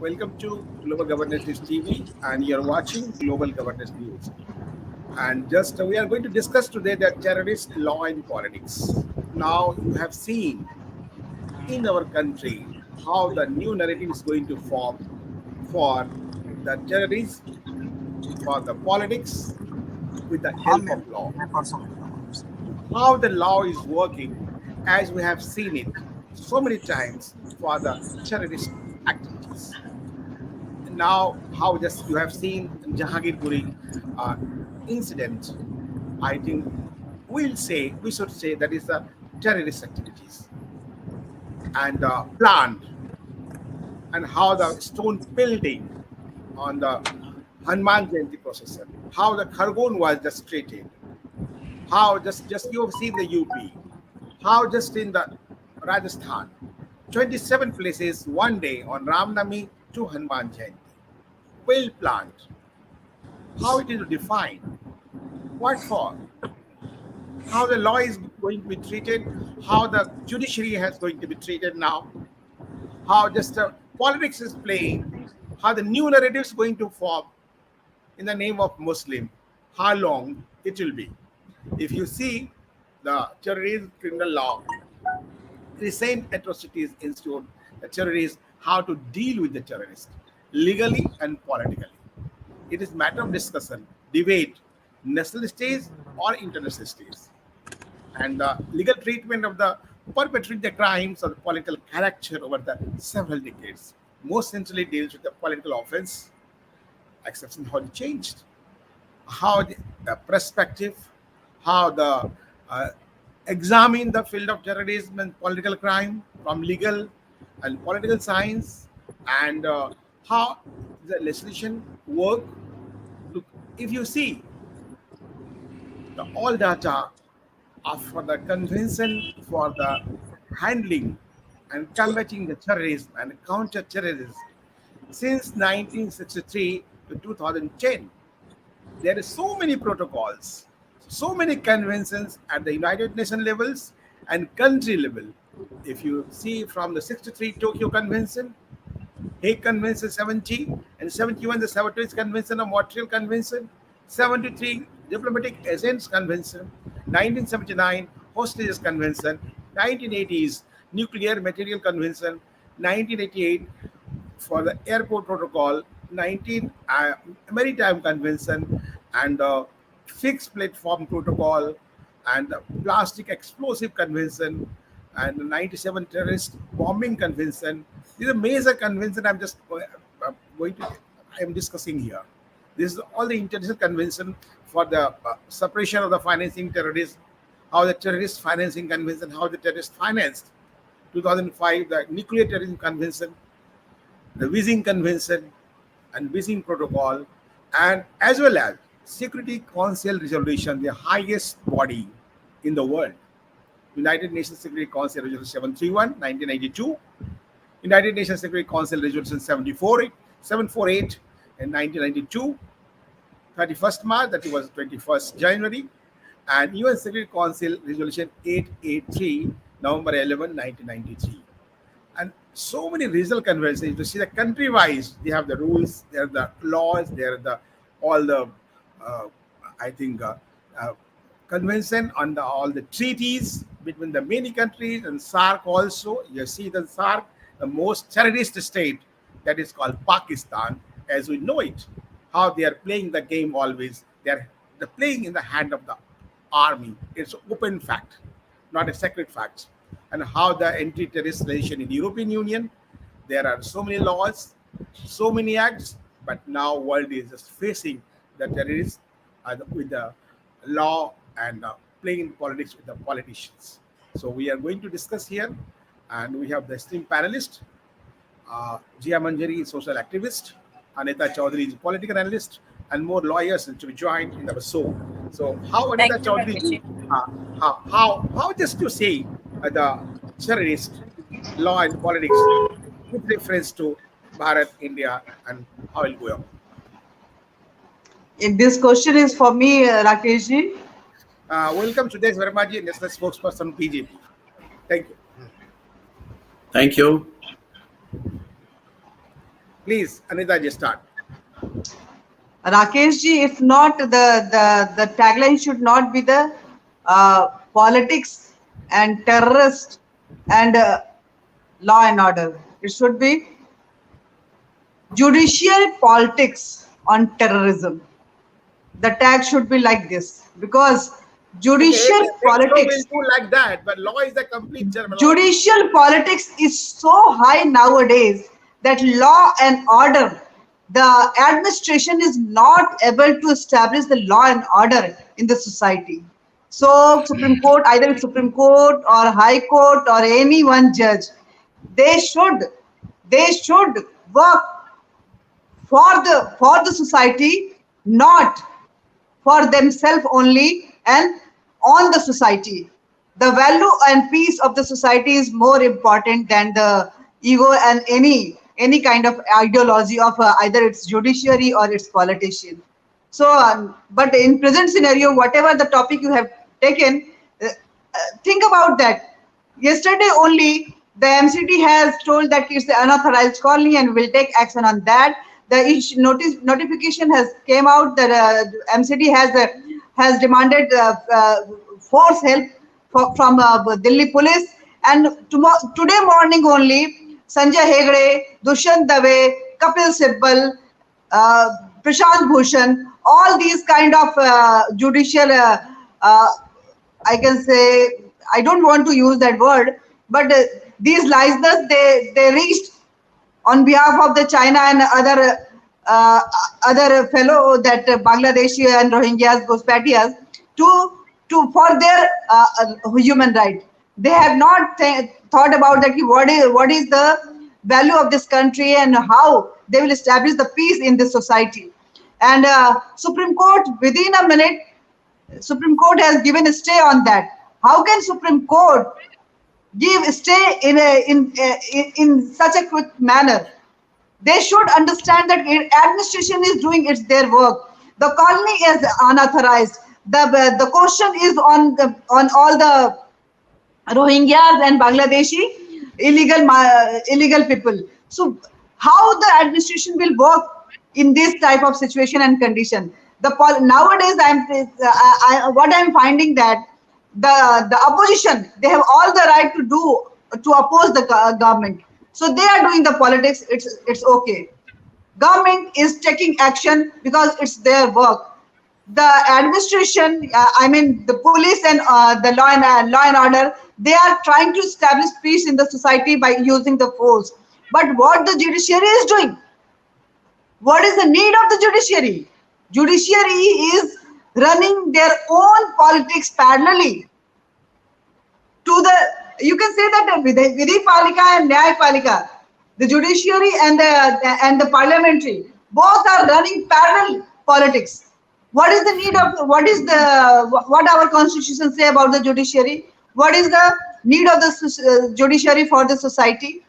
Welcome to Global Governance News TV, and you're watching Global Governance News. And just we are going to discuss today the terrorist law and politics. Now, you have seen in our country how the new narrative is going to form for the terrorists, for the politics with the help of law. How the law is working as we have seen it so many times for the terrorist activities. Now how just you have seen Jahangirpuri uh, incident. I think we should say that is the terrorist activities and planned, and how the stone building on the Hanuman Jayanti procession, how the Khargon was just treated, how just you have seen the UP, how just in the Rajasthan, 27 places one day on Ramnami to Hanuman Jayanti, well planned, how it is defined, what for, how the law is going to be treated, how the judiciary has going to be treated now, how just politics is playing, how the new narrative is going to form in the name of Muslim, how long it will be. If you see the terrorism criminal law, recent atrocities institute the terrorists, how to deal with the terrorist legally and politically. It is matter of discussion, debate, national stage or international stage, and the legal treatment of the perpetrating the crimes of the political character over the several decades. Most centrally deals with the political offense, exception how it changed, how the perspective, how the uh, examine the field of terrorism and political crime from legal and political science, and how the legislation work. Look, if you see the all data of for the convention for the handling and combating the terrorism and counter terrorism since 1963 to 2010, there is so many protocols, so many conventions at the United Nations levels and country level. If you see from the 63 Tokyo Convention, Hague Convention 70, and 71 the Sabotage Convention of Montreal Convention, 73 Diplomatic Agents Convention, 1979 Hostages Convention, 1980s Nuclear Material Convention, 1988 for the Airport Protocol, 19 Maritime Convention, and the Fixed Platform Protocol, and the Plastic Explosive Convention, and the 97 Terrorist Bombing Convention. These are major conventions going to I am discussing here. This is all the international convention for the suppression of the financing terrorism, how the terrorist financing convention, how the terrorist financed. 2005, the nuclear terrorism convention, the Beijing Convention and Beijing Protocol, and as well as Security Council resolution, the highest body in the world. United Nations Security Council Resolution 731, 1992, United Nations Security Council Resolution 748 in 1992, 31st March, that was 21st January, and UN Security Council Resolution 883, November 11, 1993. And so many regional conventions. You see the country wise, they have the rules, there are the laws, there are the all the uh, I think uh, convention on the all the treaties between the many countries and SARC also. You see the SARC, the most terrorist state, that is called Pakistan, as we know it. How they are playing the game always. They're playing in the hand of the army. It's open fact, not a secret fact. And how the anti-terrorist legislation in the European Union, there are so many laws, so many acts, but now world is just facing the terrorists with the law and playing politics with the politicians. So we are going to discuss here, and we have the esteemed panelist, Jia Manjari, social activist, Anita Chaudhary is a political analyst, and more lawyers to be joined in our show. So, how Thank Anita you, Chaudhary, Rakesh. how just to say the terrorist law and politics with reference to Bharat, India, and how it will go. If this question is for me, Rakesh ji, Welcome to this Vermaji, national spokesperson BJP. Thank you. Thank you. Please, Anita, just start. Rakesh ji, if not the tagline should not be the politics and terrorist and law and order. It should be judicial politics on terrorism. The tag should be like this because Okay, judicial so we'll politics do like that. But law is the complete terminology. judicial politics is so high nowadays that law and order, the administration is not able to establish the law and order in the society. So Supreme Court, either Supreme Court or High Court or any one judge, they should they should work for the society, not for themselves only and on the society. The value and peace of the society is more important than the ego and any kind of ideology of either its judiciary or its politician. So, but in present scenario, whatever the topic you have taken, think about that. Yesterday only, the MCT has told that it's the unauthorized colony and will take action on that. The notification has came out that MCT has demanded force help from Delhi police. And today morning only, Sanjay Hegde, Dushyant Dave, Kapil Sibal, Prashant Bhushan, all these kind of judicial, I can say, I don't want to use that word, but these listeners, they reached on behalf of the China and other fellow that Bangladeshi and Rohingyas, Ghospatias, to for their human right. They have not thought about that what is the value of this country and how they will establish the peace in this society. And Supreme Court within a minute, Supreme Court has given a stay on that. How can Supreme Court give stay in such a quick manner? They should understand that administration is doing their work. The colony is unauthorized. The question is on all the Rohingyas and Bangladeshi illegal people. So how the administration will work in this type of situation and condition? Nowadays what I'm finding that the opposition, they have all the right to oppose the government. So they are doing the politics. It's okay. Government is taking action because it's their work. The administration, I mean the police and the law and order, they are trying to establish peace in the society by using the force. But what the judiciary is doing? What is the need of the judiciary? Judiciary is running their own politics parallelly to the, you can say that Vidhi Palika and Nyay Palika, the judiciary and the parliamentary, both are running parallel politics. What is the need of, what our constitution say about the judiciary? What is the need of the judiciary for the society?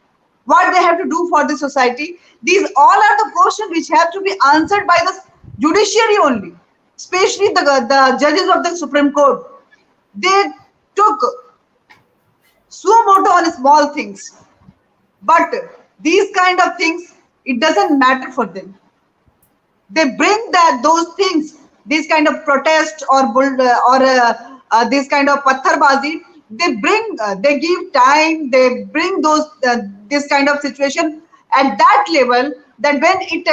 What they have to do for the society? These all are the questions which have to be answered by the judiciary only, especially the judges of the Supreme Court. They took suo moto on small things, but these kind of things, it doesn't matter for them. They bring those things, this kind of protest or this kind of patharbazi, they give time, they bring this kind of situation at that level, that when it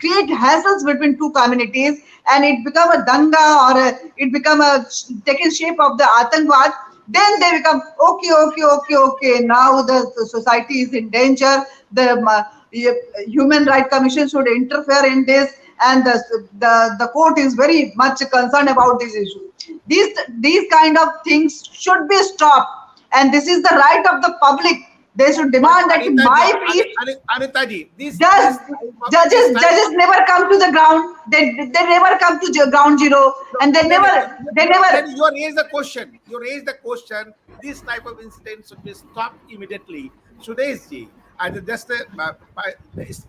create hassles between two communities and it become a danga or it become a taken shape of the atangwad, then they become okay. Now the society is in danger. The Human Rights Commission should interfere in this, and the court is very much concerned about this issue. These kind of things should be stopped, and this is the right of the public. They should demand that my peace. Anitaji, Judges never come to the ground. They never come to ground zero, and they never. Then you raise the question. This type of incident should be stopped immediately. Sudesh ji, as just a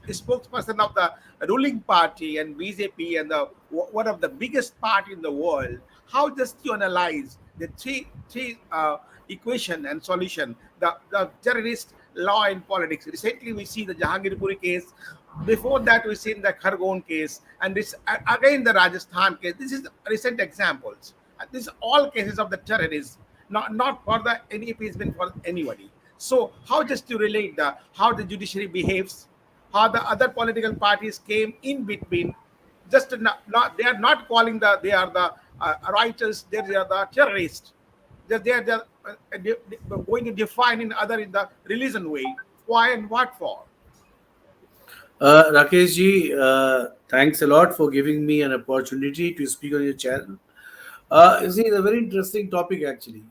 spokesperson of the ruling party and BJP and one of the biggest party in the world, how just you analyze the three equation and solution? The terrorist law and politics. Recently, we see the Jahangirpuri case. Before that, we seen the Khargon case, and this again the Rajasthan case. This is recent examples. And this all cases of the terrorists, not for the any appeasement for anybody. So how just to relate the how the judiciary behaves, how the other political parties came in between, just to not they are not calling they are the writers, they are the terrorists. They are going to define in other in the religion way. Why and what for? Rakesh ji, thanks a lot for giving me an opportunity to speak on your channel. You see, it's a very interesting topic actually,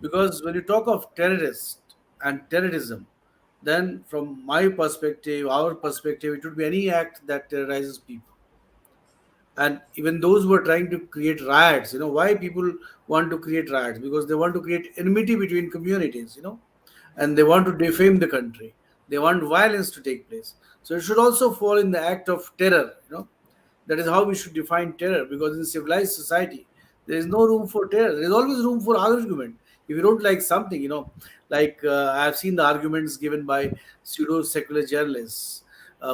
because when you talk of terrorists and terrorism, then from my perspective, our perspective, it would be any act that terrorizes people. And even those who are trying to create riots, why people want to create riots? Because they want to create enmity between communities, and they want to defame the country. They want violence to take place. So it should also fall in the act of terror. That is how we should define terror, because in civilized society, there is no room for terror. There is always room for argument. If you don't like something, like I've seen the arguments given by pseudo secular journalists,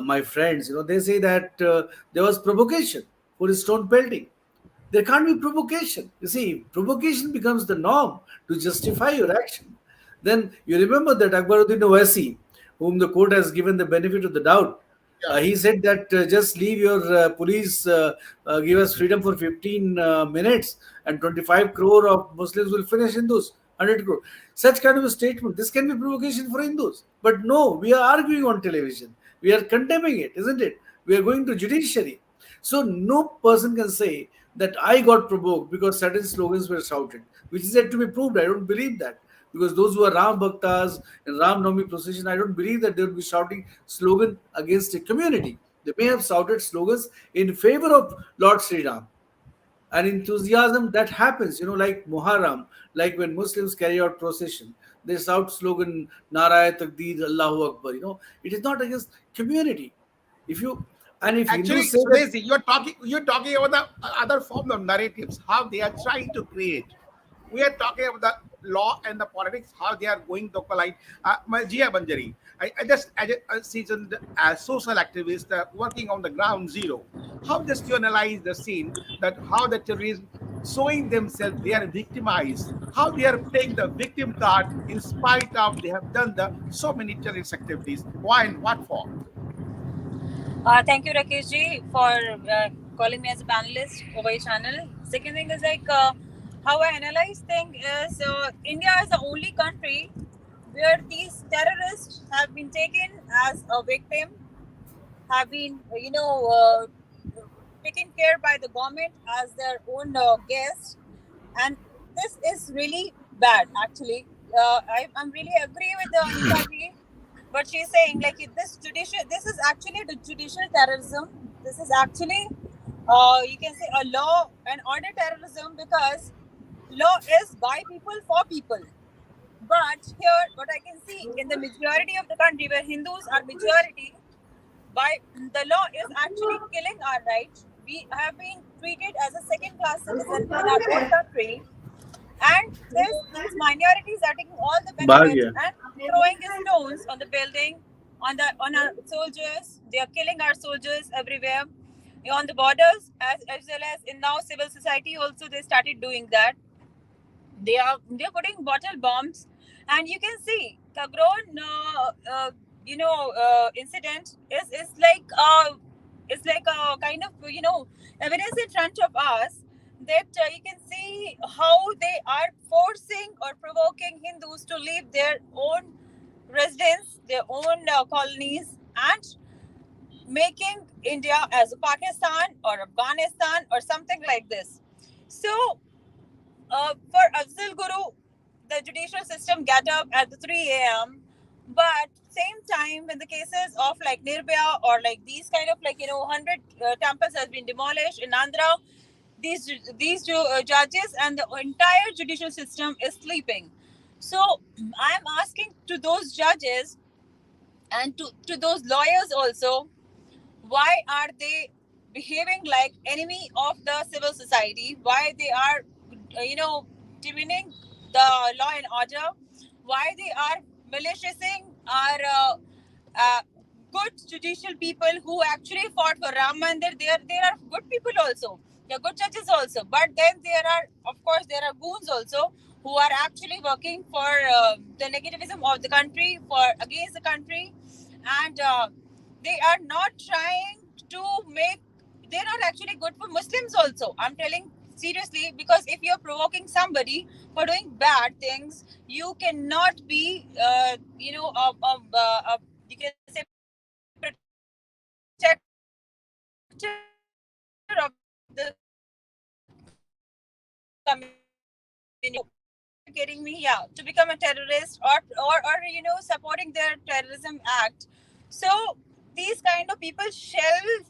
my friends, they say that there was provocation for stone pelting. There can't be provocation. You see, provocation becomes the norm to justify your action. Then you remember that Akbaruddin Owaisi, whom the court has given the benefit of the doubt, Yeah. he said that just leave your police, give us freedom for 15 minutes, and 25 crore of Muslims will finish Hindus. 100 crore. Such kind of a statement. This can be provocation for Hindus. But no, we are arguing on television. We are condemning it, isn't it? We are going to judiciary. So no person can say that I got provoked because certain slogans were shouted, which is yet to be proved. I don't believe that. Because those who are Ram Bhaktas in Ram Navami procession, I don't believe that they will be shouting slogan against a community. They may have shouted slogans in favor of Lord Sri Ram. And enthusiasm that happens, like Muharram, like when Muslims carry out procession, they shout slogan Naraya Takdeer, Allahu Akbar. It is not against community. If you and if Actually, Hindus say that, Sudesi, you're talking about the other form of narratives, how they are trying to create. We are talking about the law and the politics, how they are going to collide. Jia Banjari, I just as a seasoned social activist working on the ground zero. How just you analyze the scene that how the terrorists showing themselves they are victimized, how they are playing the victim card in spite of they have done the so many terrorist activities. Why and what for? Thank you, Rakesh ji, for calling me as a panelist over your channel. Second thing is like how I analyze thing is India is the only country where these terrorists have been taken as a victim, have been taken care by the government as their own guests, and this is really bad. Actually, I'm really agree with the Anita ji, but she's saying like this is actually the judicial terrorism. This is actually you can say a law and order terrorism, because law is by people for people. But here, what I can see in the majority of the country where Hindus are majority, by the law is actually killing our rights. We have been treated as a second class citizen in our own country, and these minorities are taking all the Bhag benefits gaya. and throwing stones on the building, on our soldiers. They are killing our soldiers everywhere on the borders, as well as in now civil society also they started doing that. They're putting bottle bombs, and you can see Kagron incident is like a kind of evidence in front of us, that you can see how they are forcing or provoking Hindus to leave their own residence, their own colonies, and making India as a Pakistan or Afghanistan or something like this. So for Afzal Guru, the judicial system get up at the 3 a.m. But same time, when the cases of like Nirbhaya or like these kind of 100 temples has been demolished in Andhra, these two judges and the entire judicial system is sleeping. So I'm asking to those judges and to those lawyers also, why are they behaving like enemy of the civil society? Why they are demeaning the law and order? Why they are maliciousing are uh, good judicial people who actually fought for Ram Mandir. There are good people also. There are good judges also. But then there are, of course, there are goons also who are actually working for the negativism of the country, for against the country, and they are not trying to make. They're not actually good for Muslims also. I'm telling seriously, because if you're provoking somebody for doing bad things, you cannot be, you can say protector of the community. Getting me, yeah, to become a terrorist, or supporting their terrorism act. So these kind of people shall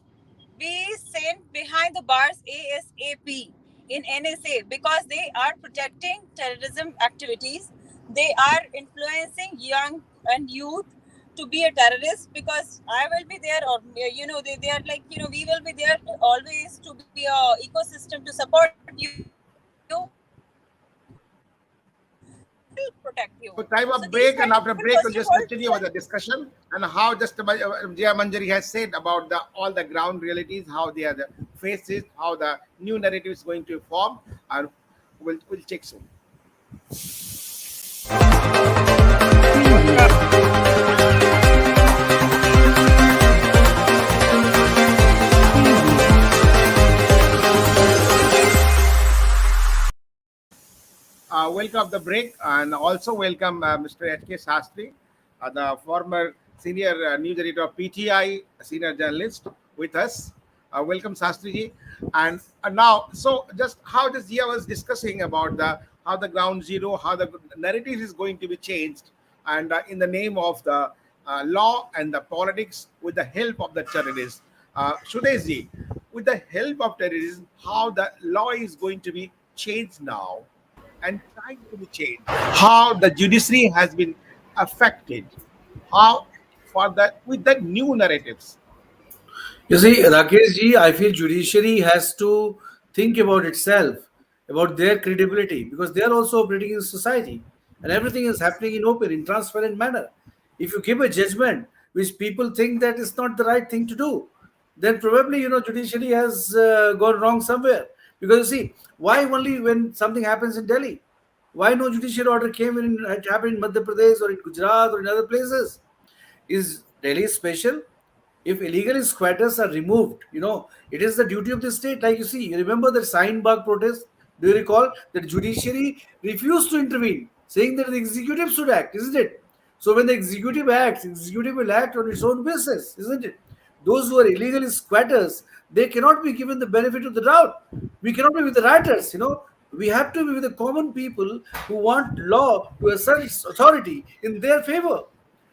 be sent behind the bars ASAP in NSA, because they are protecting terrorism activities. They are influencing young and youth to be a terrorist, because I will be there, or they are like, we will be there always to be a ecosystem to support you. Will protect you. So time So of these break, kind and of after people, break, we'll first of just all, continue with the discussion and how just Jaya Manjari has said about the all the ground realities, how they are the faces, how the new narrative is going to form, and we'll check soon. Welcome the break, and also welcome Mr. H.K. Sastry, the former senior news editor of PTI, senior journalist with us. Welcome, Sastry ji. And now, so just how this year was discussing about the how the ground zero, how the narrative is going to be changed, and in the name of the law and the politics with the help of the terrorists. Sudesh ji, with the help of terrorism, how the law is going to be changed now and trying to be changed. How the judiciary has been affected. How for the with the new narratives. You see, Rakesh ji, I feel judiciary has to think about itself, about their credibility, because they are also operating in society, and everything is happening in open, in transparent manner. If you give a judgment which people think that is not the right thing to do, then probably judiciary has gone wrong somewhere. Because you see, why only when something happens in Delhi? Why no judicial order came in? It happened in Madhya Pradesh or in Gujarat or in other places. Is Delhi special? If illegal squatters are removed, it is the duty of the state. Like you see, you remember the Bug protest? Do you recall that judiciary refused to intervene, saying that the executive should act, isn't it? So when the executive acts, executive will act on its own basis, isn't it? Those who are illegal squatters, they cannot be given the benefit of the doubt. We cannot be with the rioters, We have to be with the common people who want law to assert its authority in their favor.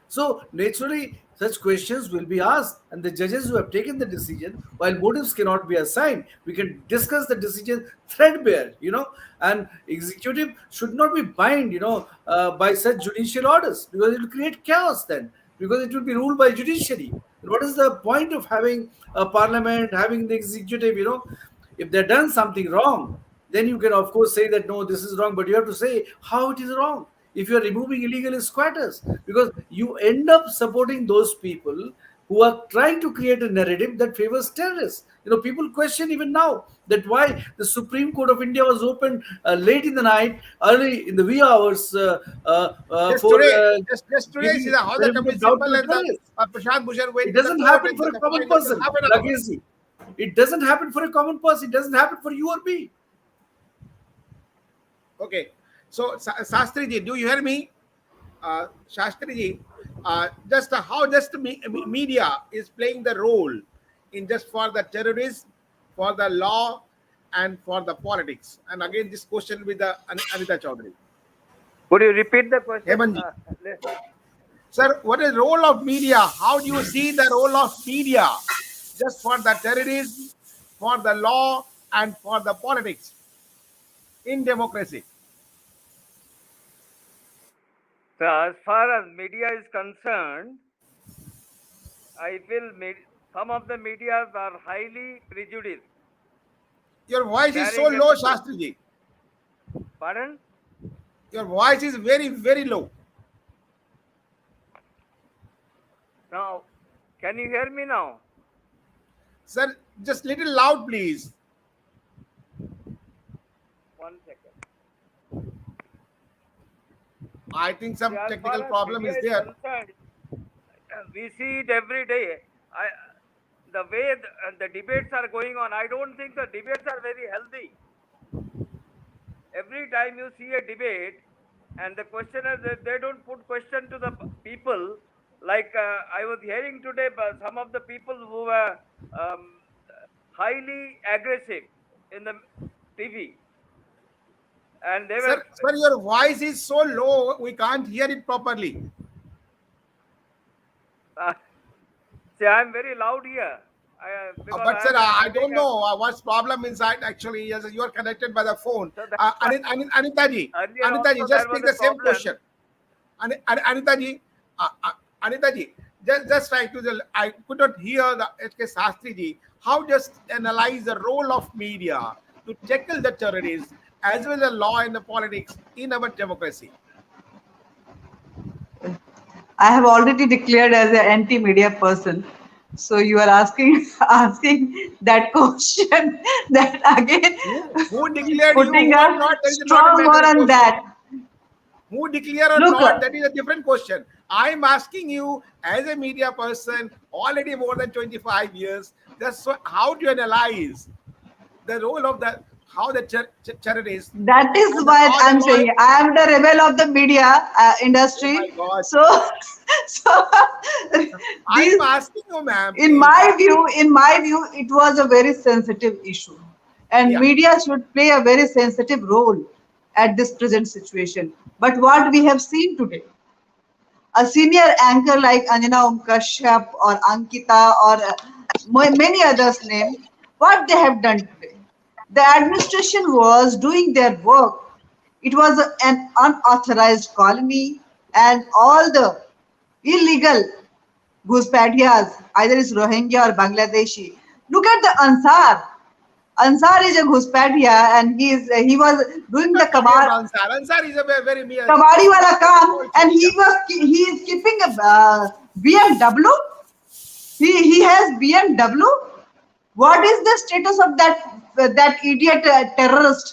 So naturally, such questions will be asked, and the judges who have taken the decision, while motives cannot be assigned, we can discuss the decision threadbare, and executive should not be bind, by such judicial orders, because it will create chaos then, because it will be ruled by judiciary. And what is the point of having a parliament, having the executive, if they've done something wrong, then you can of course say that no, this is wrong, but you have to say how it is wrong if you are removing illegal squatters, because you end up supporting those people who are trying to create a narrative that favors terrorists. People question even now that why the Supreme Court of India was opened late in the night, early in the wee hours, Just for today, just today, see giving the, how the benefit coming of doubt symbol to a and the terrorist. Prashant Bhushan It went to the doesn't court happen and for just a common finally just person, half an hour. Rakesh ji. It doesn't happen for a common person. It doesn't happen for you or me. Okay. So Sastri ji, do you hear me? Shastri ji, just how just media is playing the role in just for the terrorism, for the law, and for the politics. And again, this question with the Anita Chaudhary. Could you repeat the question? Hemanji. Sir, what is the role of media? How do you see the role of media just for the terrorism, for the law, and for the politics in democracy? So as far as media is concerned, I feel some of the medias are highly prejudiced, Your voice is so carrying a low, Shastri ji. pardon. Your voice is very, very low. Now, can you hear me now? Sir, just little loud, please. 1 second. I think some As far technical as problem media is is there. concerned, we see it every day. The way the debates are going on, I don't think the debates are very healthy. Every time you see a debate, and the questioners, they don't put question to the people. Like I was hearing today, some of the people who were um, highly aggressive in the TV, and they were. Sir, your voice is so low, we can't hear it properly. See, I'm very loud here. Because But I sir, am I having don't a. know what's problem inside. Actually, yes, you are connected by the phone. So that's why earlier Anita ji, also there just was take a the same problem. question. Anita ji, Anita ji, just try to the. I could not hear the H.K. Sastri ji. How just analyze the role of media to tackle the terrorists as well as law and the politics in our democracy? I have already declared as an anti-media person. So you are asking asking that question that again Who declared you? putting Who or a not? That is not a strong matter more of on question. that. Who declare or Look, not, that is a different question. I'm asking you as a media person, already more than 25 years, just how do you analyze the role of the how the terrorists that is and the what law and I'm law. saying. I am the rebel of the media Oh my industry. God! So, so I'm these, asking you, ma'am, in please. my view, it was a very sensitive issue, and Yeah, media should play a very sensitive role at this present situation. But what we have seen today, a senior anchor like Anjana Kashyap or Ankita or many others name, what they have done today. The administration was doing their work. It was an unauthorized colony and all the illegal Ghuspaitias, either it's Rohingya or Bangladeshi. Look at the Ansar. Ansar is a Ghuspatia and he was I'm doing the not talking kabar. about Ansar. Ansar is a very mere Kabadi wala काम small and thing. Yeah. he is keeping a BMW. He has BMW. What is the status of that idiot terrorist,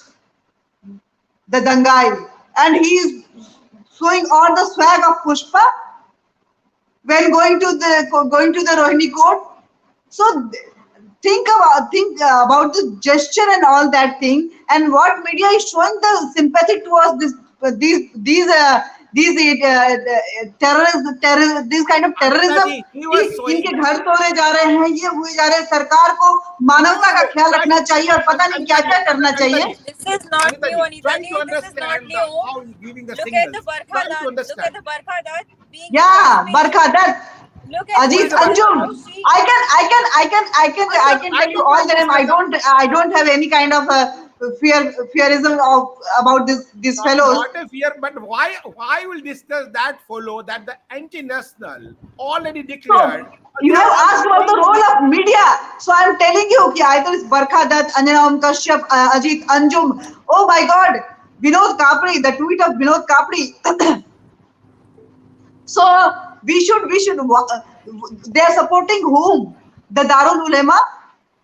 the Dangai? And he is showing all the swag of Pushpa when going to the Rohini court. So think about the gesture and all that thing, and what media is showing the sympathy towards these terrorists, this kind of Anita terrorism. ji, he कि was showing इनके that. घर तोड़े जा रहे हैं, ये हुए जा रहे हैं, सरकार को मानवता का ख्याल Try, रखना चाहिए और पता नहीं क्या Anita ji, क्या करना Anita चाहिए. ji, This is not Anita new, ji, Anita try to ji. This is not understand new. how he's giving the Look at the signals. Barkha Try to Dutt. Look at understand. the Barkha Dutt being in Yeah, Kashmir. Barkha Dutt, Look at the Who is Ajit the Barkha Barkha Dutt. Anjum. Dutt? How she. I can tell you all the name. I don't have any kind of fearism about these fellows. Not a fear, but why will discuss that follow that the anti-national already declared? So you They have are asked already about the going to role be. of media. So I'm telling you, कि either it's Barkha Dutt, Anjana Kashyap, Ajit Anjum. Oh my God, Vinod Kapri, the tweet of Vinod Kapri. So they are supporting whom? The Darul Ulema,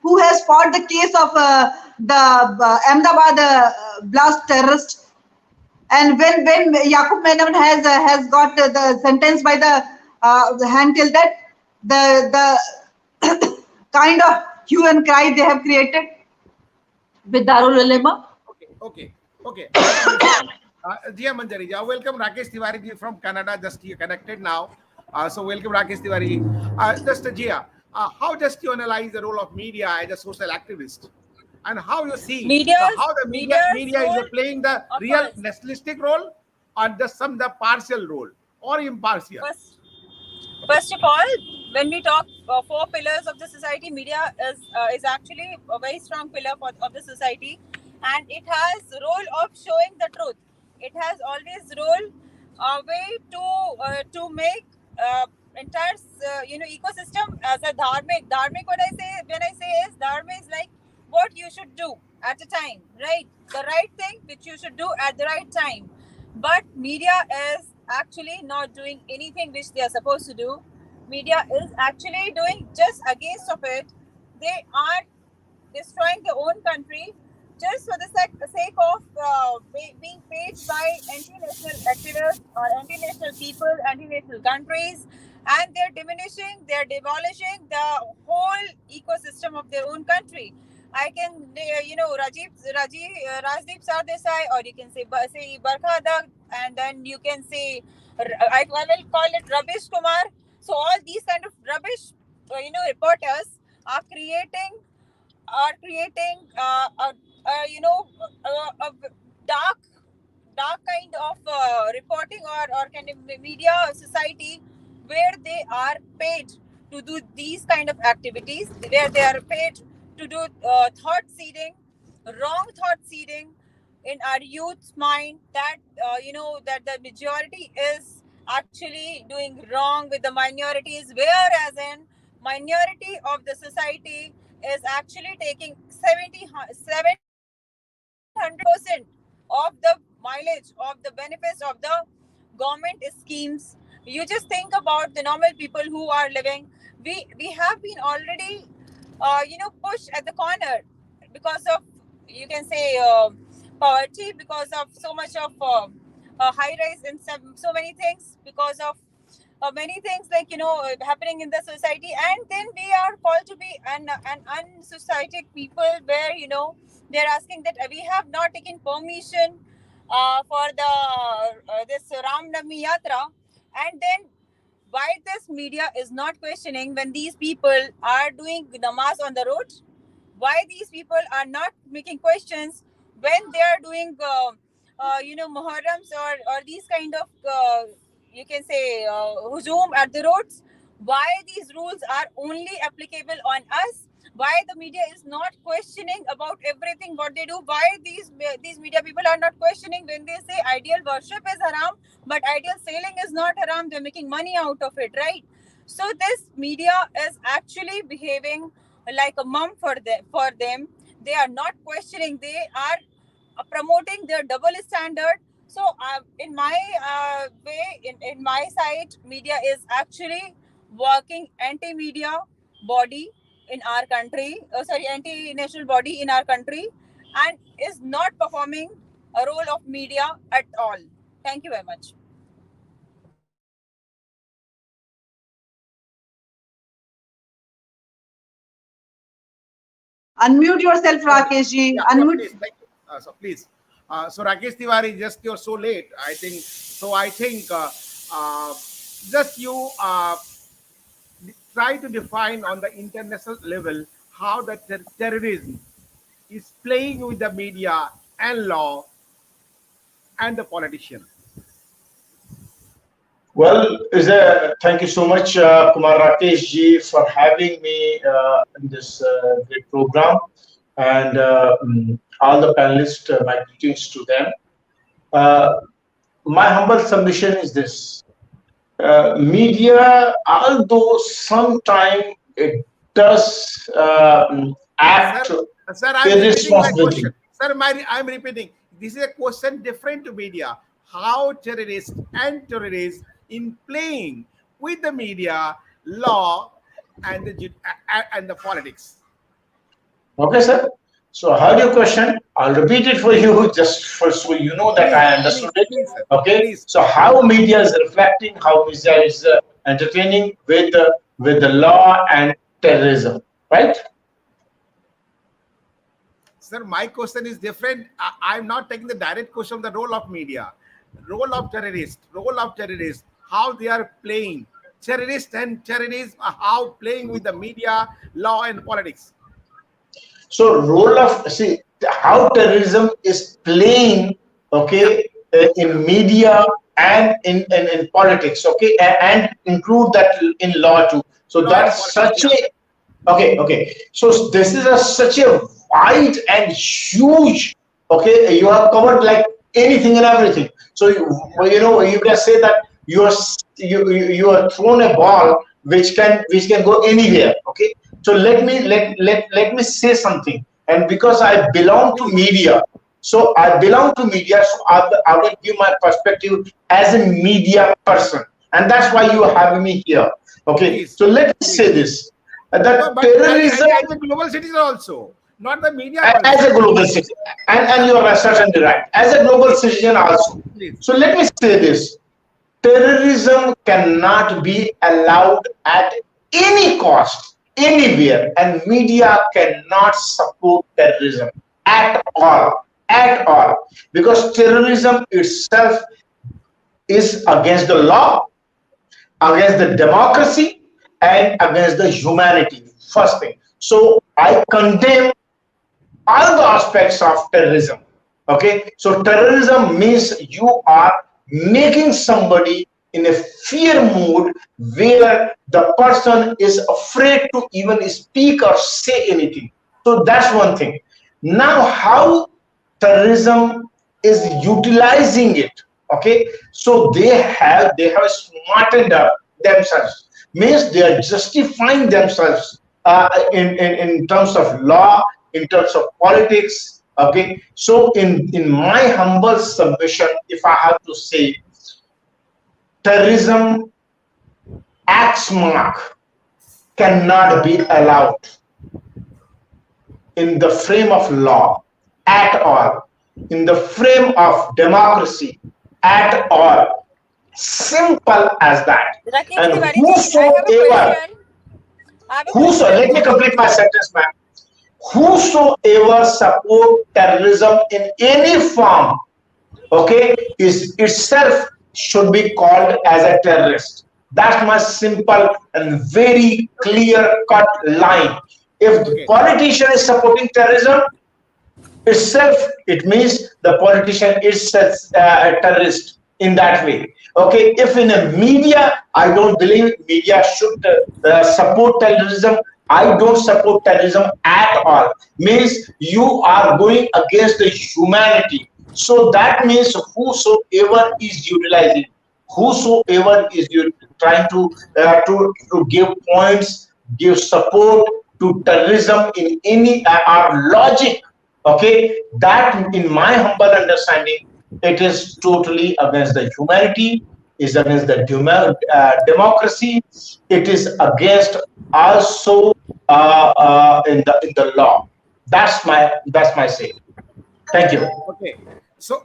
who has fought the case of the Ahmedabad blast terrorist. And when Yaqub Menon has got the sentence by the hand till that, the kind of hue and cry they have created with Darul Okay, Ulema. okay. I understand. Jia Manjari ji, welcome Rakesh Tiwari ji from Canada. Just you connected now. So welcome Rakesh Tiwari ji. Just Jia, how just you analyze the role of media as a social activist, and how you see how the Media's media is role, playing the of real course. nationalistic role, or just some the partial role or impartial. First of all, when we talk four pillars of the society, media is actually a very strong pillar of the society, and it has role of showing the truth. It has always role a way to make entire ecosystem as a dharmic. Dharmic, what I say when I say is dharmic is like what you should do at a time, right? The right thing which you should do at the right time. But media is actually not doing anything which they are supposed to do. media is actually doing just against of it. They are destroying their own country just for the sake of being paid by anti-national activists or anti-national people, anti-national countries, and they're demolishing the whole ecosystem of their own country. I can, Rajdeep Sardesai, or you can say Barkha Dag, and then you can say, I will call it Rubbish Kumar. So all these kind of rubbish, reporters are creating a dark kind of reporting or kind of media society where they are paid to do these kind of activities, where they are paid to do thought seeding, wrong thought seeding in our youth's mind, that that the majority is actually doing wrong with the minorities, whereas in minority of the society is actually taking 700% of the mileage of the benefits of the government schemes. You just think about the normal people who are living. We have been already pushed at the corner because of, you can say, poverty, because of so much of high rise in so many things, because of many things, like happening in the society. And then we are called to be an unsocietic people, where they're asking that we have not taken permission for the this Ram Navami Yatra. And then why this media is not questioning when these people are doing namaz on the road? Why these people are not making questions when they are doing muharrams or these kind of you can say hujum at the roads? Why these rules are only applicable on us? Why the media is not questioning about everything what they do? Why these media people are not questioning when they say ideal worship is haram, but ideal selling is not haram? They're making money out of it, right? So this media is actually behaving like a mom for them. They are not questioning, they are promoting their double standard. So in my way, in my side, media is actually working anti-media body in our country, anti-national body in our country, and is not performing a role of media at all. Thank you very much. Unmute yourself, So, Rakesh ji. yeah, yeah, Unmute. please, thank you. So please, so Rakesh Tiwari, just you're so late. I think so. I think just you try to define on the international level how the terrorism is playing with the media and law and the politician. Well, thank you so much, Kumar Rakesh ji, for having me in this great program, and all the panelists, my greetings to them. Uh, my humble submission is this: media, although sometimes it does act Sir, sir, I'm repeating my irresponsibility. question. Sir, I'm repeating. This is a question different to media. How terrorists and terrorists in playing with the media, law, and the politics. Okay, sir. So I heard your question. I'll repeat it for you, just for so you know that Please, I understood please, it. please, sir. Okay. Please. So how media is reflecting, how media is entertaining with the law and terrorism, right? Sir, my question is different. I'm not taking the direct question of the role of media, role of terrorists, how they are playing. Terrorists and terrorism, how playing with the media, law, and politics. So role of see how terrorism is playing, Yeah, okay, yeah. in media and in politics, okay, and include that in law too. So Law and that's politics. such Yeah. a okay. So this is such a wide and huge. Okay, you have covered like anything and everything. So Yeah. you can say that you are thrown a ball which can go anywhere. Okay, so let me say something. And because I belong to Please. media, so I belong to media, so I will give my perspective as a media person, and that's why you are having me here. Okay, Please, so let me say please. this: No, that but terrorism, as a global citizen also, not the media as a person. global citizen, and Yeah, you are certainly right, as a global please, citizen also. please. So let me say this: terrorism cannot be allowed at any cost, anywhere, and media cannot support terrorism at all, because terrorism itself is against the law, against the democracy, and against the humanity. First thing. So I condemn all the aspects of terrorism. Okay, so terrorism means you are making somebody in a fear mood where the person is afraid to even speak or say anything. So that's one thing. Now, how terrorism is utilizing it? Okay, so they have smartened up themselves, means they are justifying themselves in terms of law, in terms of politics. Okay, so in my humble submission, if I have to say, terrorism acts mark cannot be allowed in the frame of law at all, in the frame of democracy at all. Simple as that. Rakesh And Tiwari ji, I have a whosoever, question. I have a question, let me Rakesh ji. complete my sentence, ma'am. Whosoever support terrorism in any form, okay, is itself should be called as a terrorist. That's my simple and very clear cut line. If the Okay. politician is supporting terrorism itself, it means the politician is a terrorist in that way. Okay, if in a media, I don't believe media should support terrorism. I don't support terrorism at all. Means you are going against the humanity. So that means whosoever is utilizing, whosoever is trying to give points, give support to terrorism in any our logic. Okay, that in my humble understanding, it is totally against the humanity, is against the democracy, it is against also in the law. That's my say. Thank you. Okay. So,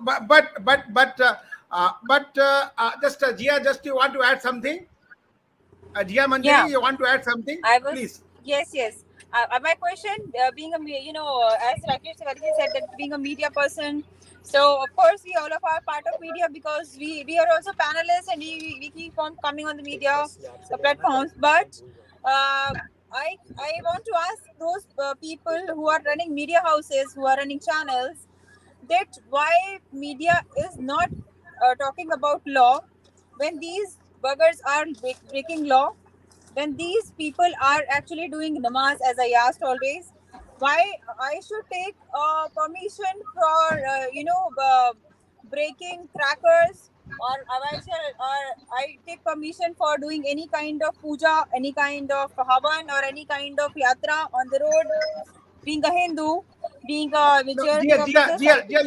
just Jia, just you want to add something? Jia Yeah, Manjari, you want to add something? I was. Please. Yes, yes. My question, being a as Rakesh Tiwari ji said that being a media person, so of course we all of are part of media because we are also panelists and we keep on coming on the media platforms. But I want to ask those people who are running media houses, who are running channels, that why media is not talking about law when these buggers are breaking law, when these people are actually doing namaz, as I asked always, why I should take permission for breaking crackers, or I take permission for doing any kind of puja, any kind of havan, or any kind of yatra on the road, being a Hindu, being a No, majority Jia, of the Jia, Jia, society. Jia,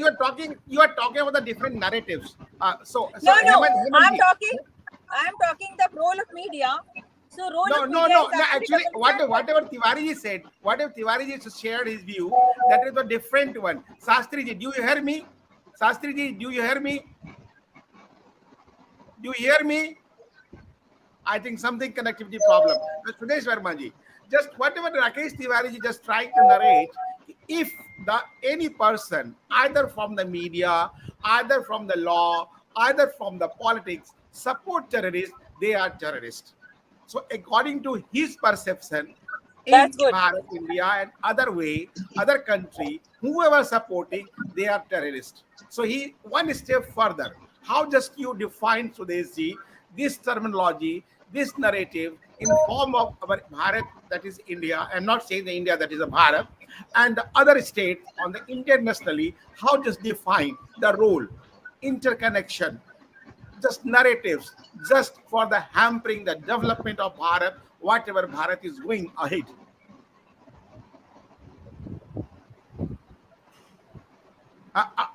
you are talking about the different narratives. So No, no, Hemant ji. I'm talking the role of media. So role No, of no, media no, is no. actually Actually, double standard. whatever Tiwari ji said, whatever Tiwari ji shared his view, that is a different one. Sastri ji, do you hear me? Sastri ji, do you hear me? Do you hear me? I think something connectivity problem. Sudesh Verma ji, just whatever Rakesh Tiwari ji just trying to narrate, if the any person, either from the media, either from the law, either from the politics, support terrorists, they are terrorists. So according to his perception, in That's good. Bharat, India, and other way, other country, whoever supporting, they are terrorists. So he one step further. How just you define Sudeshji this terminology, this narrative in form of our Bharat, that is India. I'm not saying the India that is a Bharat, and the other states on the internationally. How just define the role, interconnection, just narratives, just for the hampering the development of Bharat, whatever Bharat is going ahead.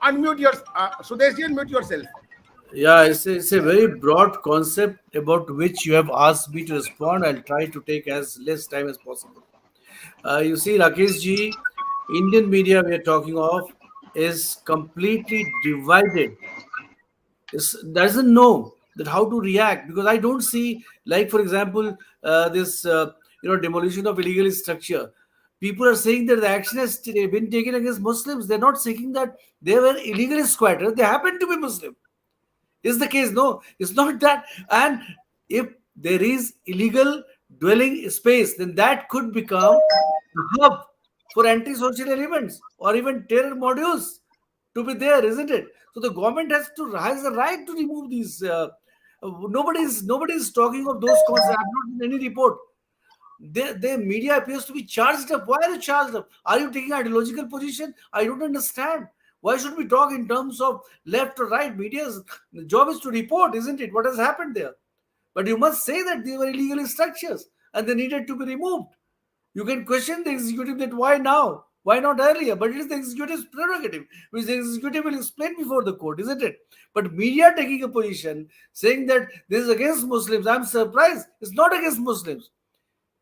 Unmute your Sudeshji, unmute yourself. Yeah, it's a very broad concept about which you have asked me to respond. I'll try to take as less time as possible. You see, Rakesh ji, Indian media we are talking of is completely divided. Is doesn't know that how to react, because I don't see, like for example, this demolition of illegal structure. People are saying that the action has been taken against Muslims. They're not saying that they were illegal squatters. They happen to be Muslim. Is the case? No, it's not that. And if there is illegal dwelling space, then that could become a hub for anti-social elements or even terror modules to be there, isn't it? So the government has the right to remove these. Nobody's talking of those concepts. I've not seen any report. The media appears to be charged up. Why are you charged up? Are you taking ideological position? I don't understand. Why should we talk in terms of left or right? Media's job is to report, isn't it? What has happened there? But you must say that they were illegal structures and they needed to be removed. You can question the executive that why now? Why not earlier? But it is the executive's prerogative, which the executive will explain before the court, isn't it? But media taking a position saying that this is against Muslims, I'm surprised. It's not against Muslims.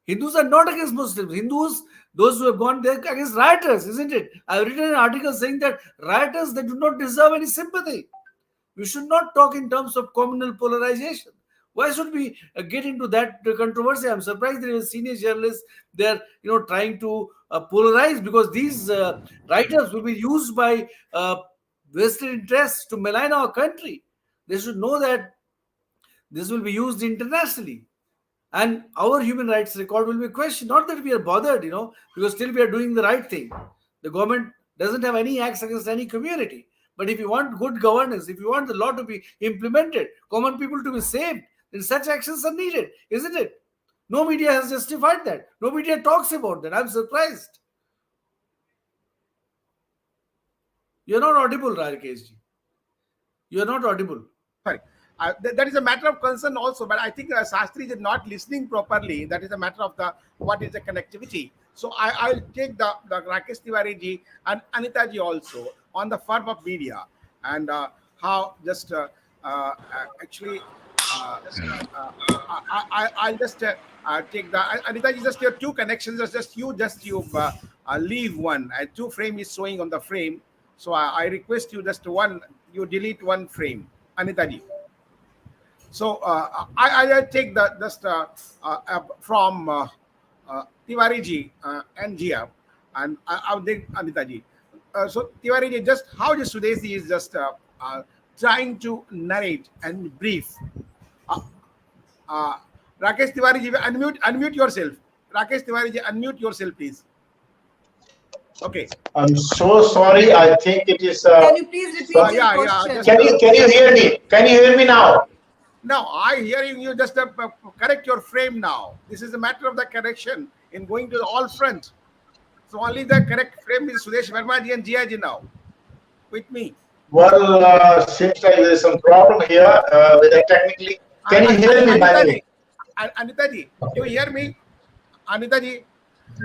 Hindus are not against Muslims. Hindus, those who have gone there, against rioters, isn't it? I've written an article saying that rioters, they do not deserve any sympathy. We should not talk in terms of communal polarization. Why should we get into that controversy? I'm surprised there is senior journalists. They're trying to polarize, because these writers will be used by vested interests to malign our country. They should know that this will be used internationally, and our human rights record will be questioned. Not that we are bothered, because still we are doing the right thing. The government doesn't have any acts against any community. But if you want good governance, if you want the law to be implemented, common people to be saved, then such actions are needed, isn't it? No media has justified that. No media talks about that. I'm surprised. You're not audible, Rakesh ji. You're not audible. Sorry. That is a matter of concern also, but I think Sastri is not listening properly. That is a matter of the what is the connectivity. So I'll take the Rakesh Tiwari ji and Anita ji also on the firm of media, and how just actually I'll just take the Anita ji, just your two connections. Just you leave one. Two frame is showing on the frame, so I request you just one. You delete one frame, Anita ji. So I'll take the just from Tiwari ji and Jia, and I'll take Anita ji. So Tiwari ji, just how just Sudesi is just trying to narrate and brief. Uh, Rakesh Tiwari ji, unmute yourself. Rakesh Tiwari ji, unmute yourself, please. Okay. I'm so sorry. I think it is. Can you please repeat your yeah, question? just, Can you hear me? Can you hear me now? Now, I hearing you just correct your frame now. This is a matter of the correction in going to the all front. So only the correct frame is Sudesh Verma ji and Jia ji now with me. Well, seems like there's some problem here with the technically. Can you hear me, by the way? Anita ji, you hear me? Anita ji.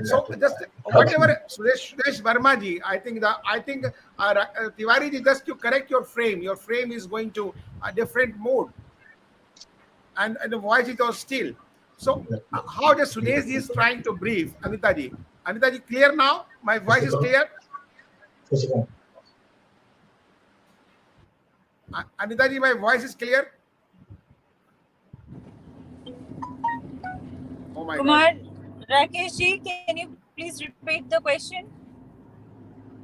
So just whatever Sudesh Verma ji, I think Tiwari ji, just to correct your frame. Your frame is going to a different mode. And the voice is all still. So how does Sudesh is trying to brief Anita ji? Anita ji, clear now? My voice is clear? Anita ji, my voice is clear? Oh my Kumar, God. Rakesh ji, can you please repeat the question?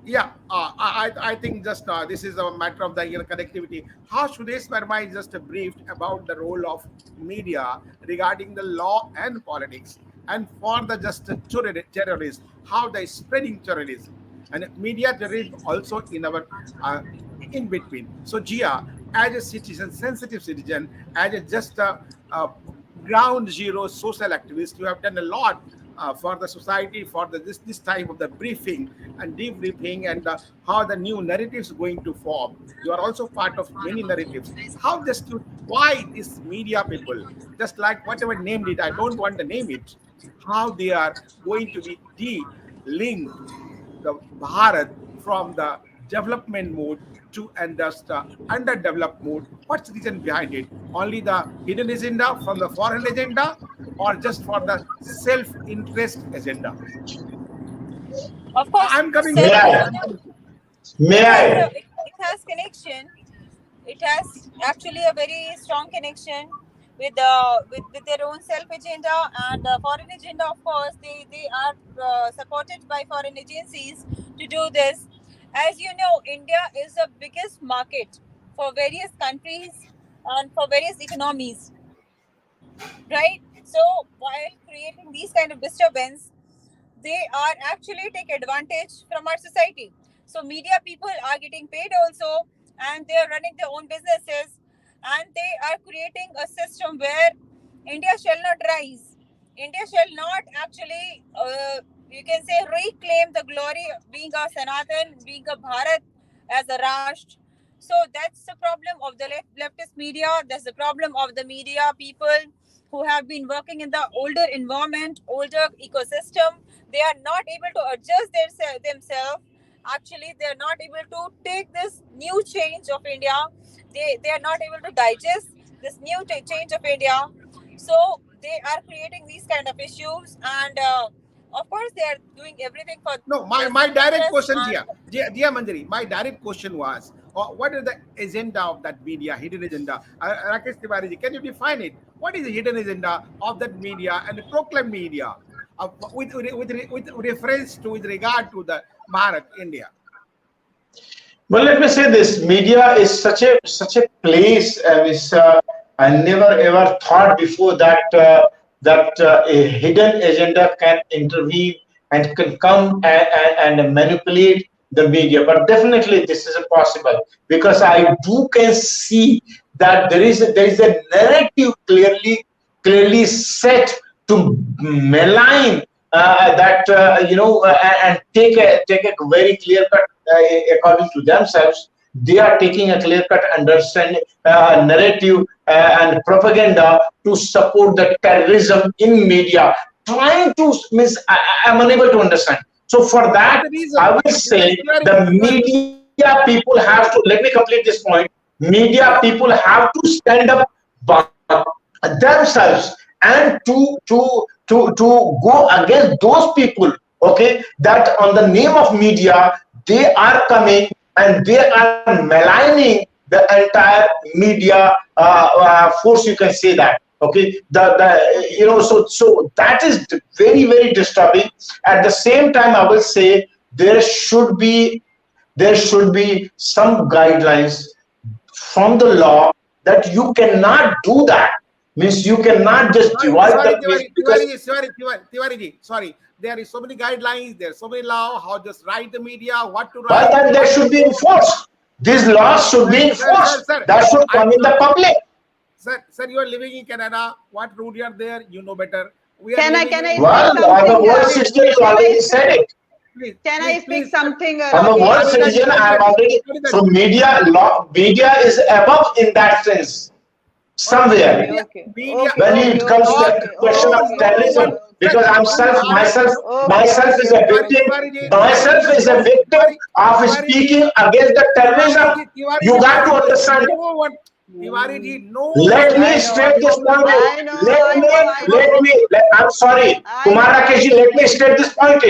Yeah, I think just this is a matter of the connectivity. How Sudesh Verma is just briefed about the role of media regarding the law and politics, and for the just terrorists, how they spreading terrorism and media terrorism also in our in between. So Jia, as a citizen, sensitive citizen, as a just ground zero social activist, you have done a lot for the society, for this type of the briefing and debriefing, and how the new narratives going to form. You are also part of many narratives. How just to why these media people, just like whatever named it, I don't want to name it, how they are going to be de-linked the Bharat from the development mode to underdeveloped mode? What's the reason behind it? Only the hidden agenda from the foreign agenda, or just for the self-interest agenda? Of course, I'm coming May to I? I'm coming to May I? it has connection. It has actually a very strong connection with their own self agenda and foreign agenda. Of course, they are supported by foreign agencies to do this. As you know, India is the biggest market for various countries and for various economies, right? So while creating these kind of disturbance, they are actually take advantage from our society. So media people are getting paid also, and they are running their own businesses, and they are creating a system where India shall not rise. India shall not actually, you can say, reclaim the glory of being a Sanatan, being a Bharat as a Rashtra. So that's the problem of the leftist media. That's the problem of the media people who have been working in the older environment, older ecosystem. They are not able to adjust themselves. Actually, they are not able to take this new change of India. They are not able to digest this new change of India. So they are creating these kind of issues, and of course they are doing everything for No, their my direct self-interest. question, And Jia Manjari, my direct question was, what is the agenda of that media, hidden agenda? Rakesh Tiwari ji, can you define it? What is the hidden agenda of that media and the proclaimed media with reference to, with regard to the Bharat, India? Well, let me say this: media is such a place. I never ever thought before that a hidden agenda can intervene and can come and manipulate the media. But definitely, this is possible, because I do can see that there is a narrative clearly set to malign that and take a very clear cut, according to themselves. They are taking a clear cut understanding, narrative and propaganda to support the terrorism in media, trying to miss. I'm unable to understand. So for What's that, the I reason? will say the media people have to, let me complete this point. Media Yes. people have to stand up by themselves and to go against those people, okay, that on the name of media they are coming and they are maligning the entire media force, you can say that, okay. The Okay. so that is very disturbing. At the same time, I will say there should be some guidelines from the law that you cannot do that. Means you cannot just divide Sorry, the means, because Tiwari ji, sorry. There is so many guidelines, there are so many law, how just write the media, what to well, write, then they what to should be do. enforced. These laws should be enforced. Sir. That should I come in the public. Sir, you are living in Canada. What rule you are there? You know better. We are Can I living can in I India. speak Well, the something? world Please, citizen has Can I already speak? said it. Can I speak Sir. something, I'm a world Rakesh? Anita ji, citizen. I'm already, Anita so ji, media law, media is above in that sense somewhere. Okay, media, okay, media, okay, When okay, it comes okay, to law, the okay, question of no, okay, no okay, terrorism, one, okay, sir, because I'm in self Bharat, myself okay, myself is a okay, victim. okay. Myself is a No, victim of speaking against the terrorism. You got to understand it. no one, no one Let me I has know, state this accused point. you. I know, Let I me, know, No one I ever know, from, I'm sorry, I Kumar know. Rakesh, let me state this point.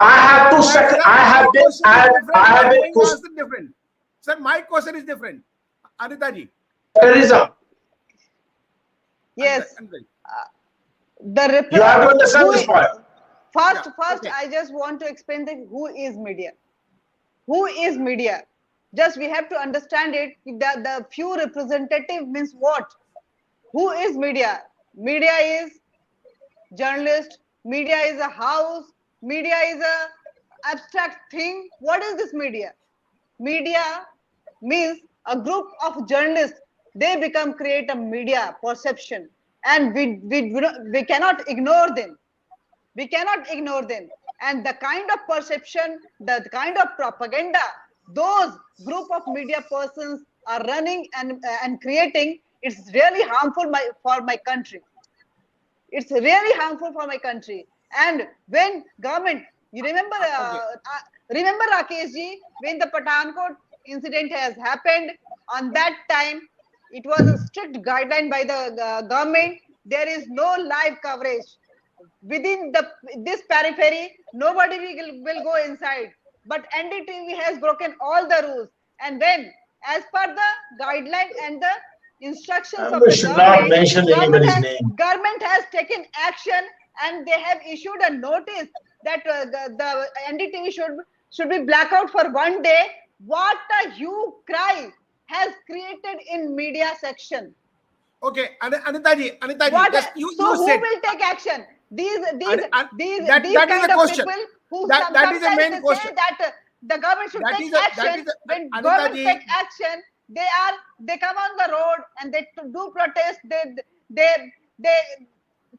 I have to, sir, I my have been, question is I different. You have are been giving the answer different. Sir, my question is different. Anita ji, terrorism. Yes, Anita ji. the You have to understand who this point. Yeah, first okay. I just want to explain the who is media. Who is media? Just we have to understand it. That the few representative means what? Who is media? Media is journalist. Media is a house. Media is a abstract thing. What is this media? Media means a group of journalists. They become create a media perception, and we cannot ignore them. We cannot ignore them. And the kind of perception, the kind of propaganda those group of media persons are running and creating, it's really harmful for my country. It's really harmful for my country. And when government, you remember, Okay. remember Rakesh ji, when the Pathankot incident has happened, on that time, it was a strict guideline by the government. There is no live coverage within this periphery. Nobody will go inside. But NDTV has broken all the rules. And when, as per the guideline and the instructions of We the should not government, mention anybody's name. government has taken action, and they have issued a notice that the NDTV should be blackout for 1 day. What a hue cry has created in media section. Okay, Anitaji, What? just you So who said will take action? These that these is kind the of question. people who That is the sometimes main they question. say that the government should That take is a, action. When Anita government ji, take action, they come on the road and they do protest. They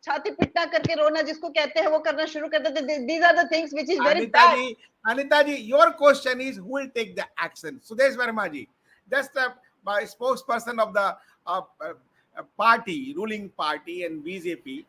छाती पीटना करके रोना जिसको कहते हैं वो करना शुरू कर देते. These are the things which is very bad. Anita ji, your question is who will take the action? Sudesh Verma ji, just by spokesperson of the party, ruling party and BJP,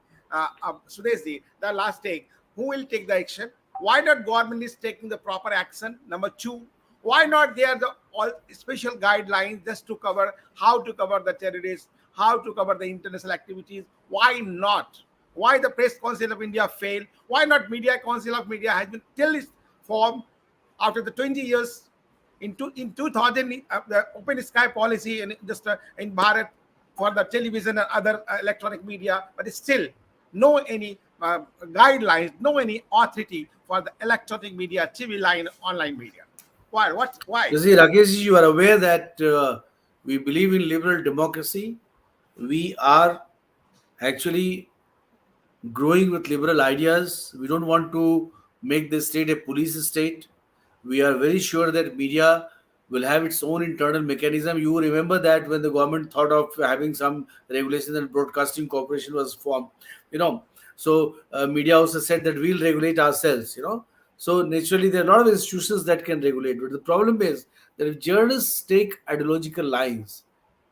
Sudesh ji, the last take, who will take the action? Why not government is taking the proper action? Number two, why not there the all special guidelines just to cover how to cover the terrorists, how to cover the international activities? Why not? Why the Press Council of India failed? Why not Media Council of Media has been till its form after the 20 years in 2000 the open sky policy and just in Bharat for the television and other electronic media, but still no any guidelines, no any authority for the electronic media, TV line, online media. Why? What? Why? You see, Rakesh, you are aware that we believe in liberal democracy. We are actually growing with liberal ideas. We don't want to make the state a police state. We are very sure that media will have its own internal mechanism. You remember that when the government thought of having some regulations and broadcasting corporation was formed, so media also said that we'll regulate ourselves, So naturally, there are a lot of institutions that can regulate. But the problem is that if journalists take ideological lines,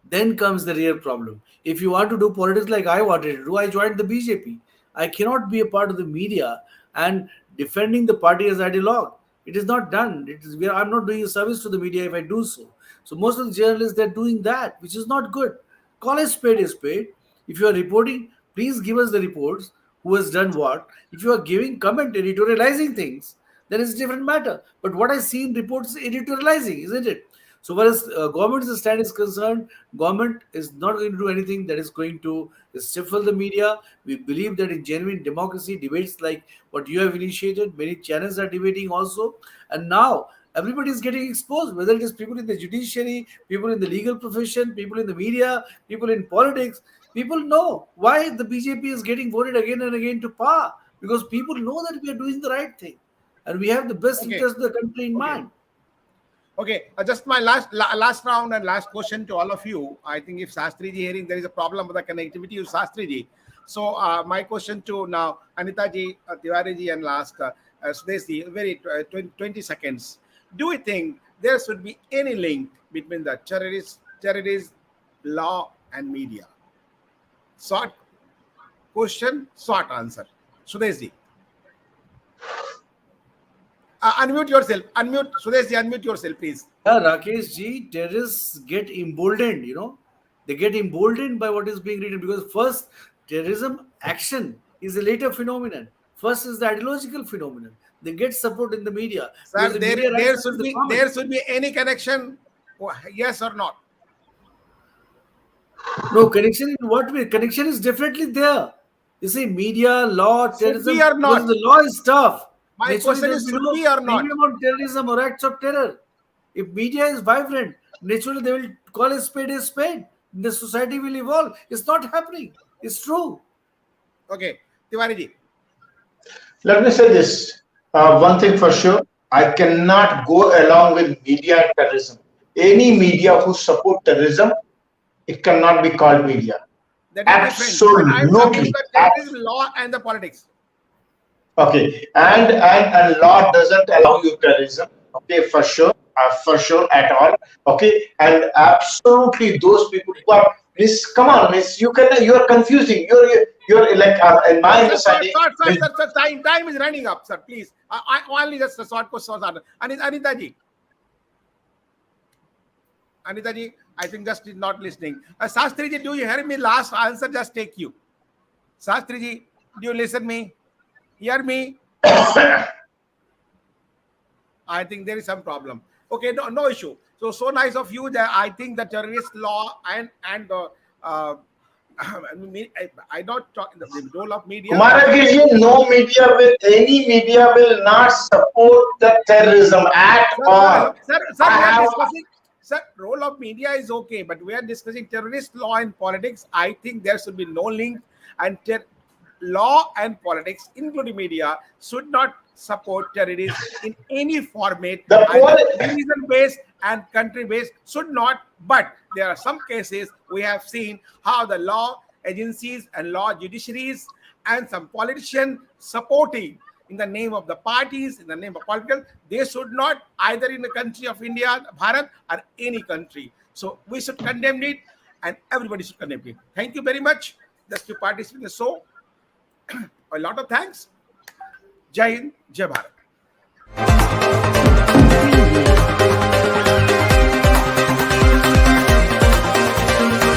then comes the real problem. If you want to do politics like I wanted to do, I joined the BJP. I cannot be a part of the media and defending the party as ideologue. It is not done. I'm not doing a service to the media if I do so. So most of the journalists, they're doing that, which is not good. Call a spade is spade. If you are reporting, please give us the reports. Who has done what? If you are giving comment, editorializing things, then it's a different matter. But what I see in reports is editorializing, isn't it? So far as government's stand is concerned, government is not going to do anything that is going to stifle the media. We believe that in genuine democracy, debates like what you have initiated, many channels are debating also. And now everybody is getting exposed, whether it is people in the judiciary, people in the legal profession, people in the media, people in politics. People know why the BJP is getting voted again and again to power, because people know that we are doing the right thing and we have the best Okay. interest of the country in Okay. mind. Okay, just my last round and last question to all of you. I think if Shastri ji hearing, there is a problem with the connectivity of Shastri ji. So my question to now Anita ji, Tiwari ji, and last Sudesh ji, very 20 seconds. Do you think there should be any link between the terrorist law and media? Short question, short answer. Sudesh ji. Unmute yourself. Unmute. Sudesh ji, unmute yourself, please. Yeah, Rakesh ji, terrorists get emboldened, They get emboldened by what is being written, because first, terrorism action is a later phenomenon. First is the ideological phenomenon. They get support in the media. Sir, The media there should be any connection, yes or not? No, connection in what way? Connection is definitely there. You see, media, law, Should terrorism, be or not? because the law is tough. My Naturally, question there is, will should no be or not? premium on terrorism or acts of terror. If media is vibrant, naturally they will call a spade a spade. The society will evolve. It's not happening. It's true. Okay, Tiwari ji. Let me say this. One thing for sure, I cannot go along with media and terrorism. Any media who support terrorism, it cannot be called media. That is different. But I'm talking about terrorism law and the politics. Okay, and law doesn't allow you terrorism. Okay, for sure at all. Okay, and absolutely those people who are miss. Come on, miss. You are confusing. You're like in my understanding. Sir, time is running up, sir. Please, I only just a short question. Anita ji. Anita ji, I think just is not listening. Sastri ji, do you hear me? Last answer just take you. Sastri ji, do you listen me? Hear me? I think there is some problem. Okay, no issue. So nice of you that I think the terrorist law and the I don't talk the role of media. Kumaragiji, no media will, any media will not support the terrorism at all. Sir, we are discussing. Sir, role of media is okay, but we are discussing terrorist law and politics. I think there should be no link, and law and politics, including media, should not support terrorists in any format. Religion-based and country-based should not. But there are some cases we have seen how the law agencies and law judiciaries and some politicians supporting in the name of the parties, in the name of political, they should not either in the country of India, Bharat, or any country. So we should condemn it, and everybody should condemn it. Thank you very much. Just to participate in the show. A lot of thanks. Jai Hind, Jai Bharat.